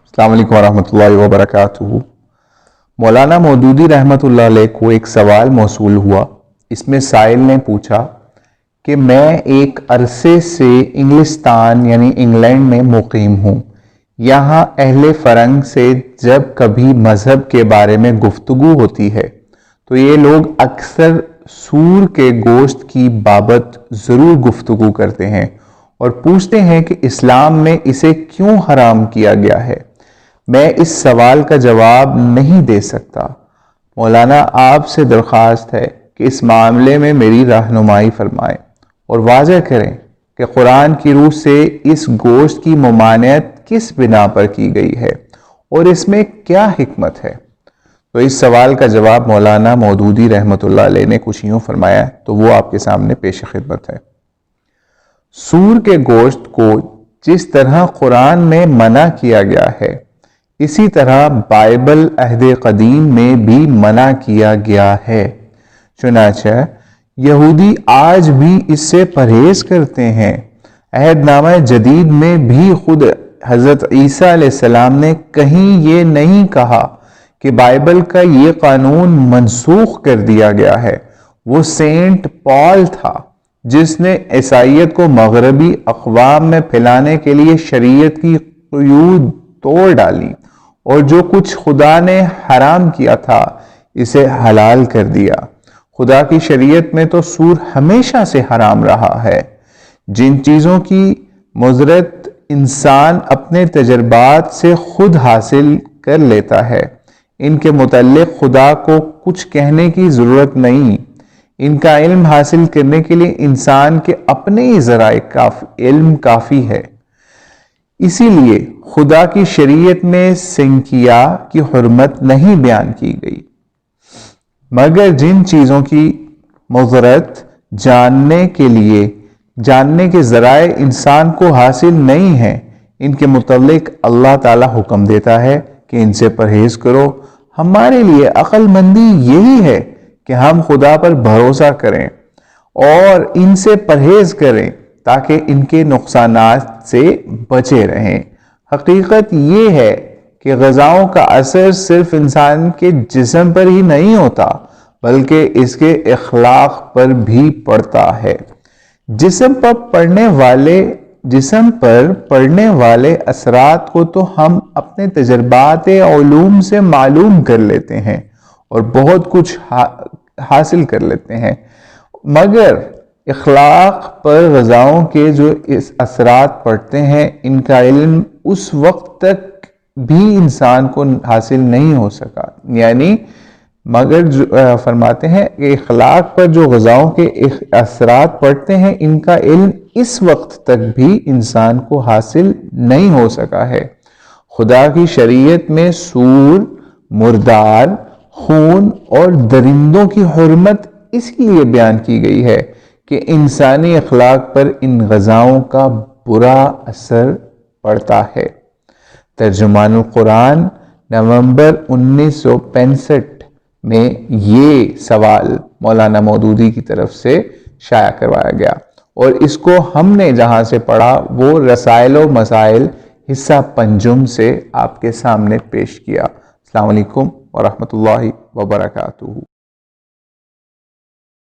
السلام علیکم ورحمۃ اللہ وبرکاتہ۔ مولانا مودودی رحمۃ اللہ علیہ کو ایک سوال موصول ہوا۔ اس میں سائل نے پوچھا کہ میں ایک عرصے سے انگلستان یعنی انگلینڈ میں مقیم ہوں۔ یہاں اہل فرنگ سے جب کبھی مذہب کے بارے میں گفتگو ہوتی ہے تو یہ لوگ اکثر سور کے گوشت کی بابت ضرور گفتگو کرتے ہیں اور پوچھتے ہیں کہ اسلام میں اسے کیوں حرام کیا گیا ہے۔ میں اس سوال کا جواب نہیں دے سکتا۔ مولانا آپ سے درخواست ہے کہ اس معاملے میں میری رہنمائی فرمائیں اور واضح کریں کہ قرآن کی روح سے اس گوشت کی ممانعت کس بنا پر کی گئی ہے اور اس میں کیا حکمت ہے۔ تو اس سوال کا جواب مولانا مودودی رحمۃ اللہ علیہ نے کچھ یوں فرمایا، تو وہ آپ کے سامنے پیش خدمت ہے۔ سور کے گوشت کو جس طرح قرآن میں منع کیا گیا ہے، اسی طرح بائبل عہد قدیم میں بھی منع کیا گیا ہے۔ چنانچہ یہودی آج بھی اس سے پرہیز کرتے ہیں۔ عہد نامہ جدید میں بھی خود حضرت عیسیٰ علیہ السلام نے کہیں یہ نہیں کہا کہ بائبل کا یہ قانون منسوخ کر دیا گیا ہے۔ وہ سینٹ پال تھا جس نے عیسائیت کو مغربی اقوام میں پھیلانے کے لیے شریعت کی قیود توڑ ڈالی اور جو کچھ خدا نے حرام کیا تھا اسے حلال کر دیا۔ خدا کی شریعت میں تو سور ہمیشہ سے حرام رہا ہے۔ جن چیزوں کی مضرت انسان اپنے تجربات سے خود حاصل کر لیتا ہے، ان کے متعلق خدا کو کچھ کہنے کی ضرورت نہیں۔ ان کا علم حاصل کرنے کے لیے انسان کے اپنے ہی ذرائع علم کافی ہے۔ اسی لیے خدا کی شریعت میں سنکیا کی حرمت نہیں بیان کی گئی، مگر جن چیزوں کی مضرت جاننے کے ذرائع انسان کو حاصل نہیں ہیں، ان کے متعلق اللہ تعالی حکم دیتا ہے کہ ان سے پرہیز کرو۔ ہمارے لیے عقل مندی یہی ہے کہ ہم خدا پر بھروسہ کریں اور ان سے پرہیز کریں تاکہ ان کے نقصانات سے بچے رہیں۔ حقیقت یہ ہے کہ غذاؤں کا اثر صرف انسان کے جسم پر ہی نہیں ہوتا بلکہ اس کے اخلاق پر بھی پڑتا ہے۔ جسم پر پڑنے والے اثرات کو تو ہم اپنے تجربات علوم سے معلوم کر لیتے ہیں اور بہت کچھ حاصل کر لیتے ہیں، مگر اخلاق پر غذاؤں کے جو اثرات پڑتے ہیں ان کا علم اس وقت تک بھی انسان کو حاصل نہیں ہو سکا۔ یعنی مگر فرماتے ہیں کہ اخلاق پر جو غذاؤں کے اثرات پڑتے ہیں ان کا علم اس وقت تک بھی انسان کو حاصل نہیں ہو سکا ہے۔ خدا کی شریعت میں سور، مردار، خون اور درندوں کی حرمت اس لیے بیان کی گئی ہے کہ انسانی اخلاق پر ان غذاؤں کا برا اثر پڑتا ہے۔ ترجمان القرآن نومبر 1965 میں یہ سوال مولانا مودودی کی طرف سے شائع کروایا گیا اور اس کو ہم نے جہاں سے پڑھا وہ رسائل و مسائل حصہ پنجم سے آپ کے سامنے پیش کیا۔ السلام علیکم ورحمۃ اللہ وبرکاتہ۔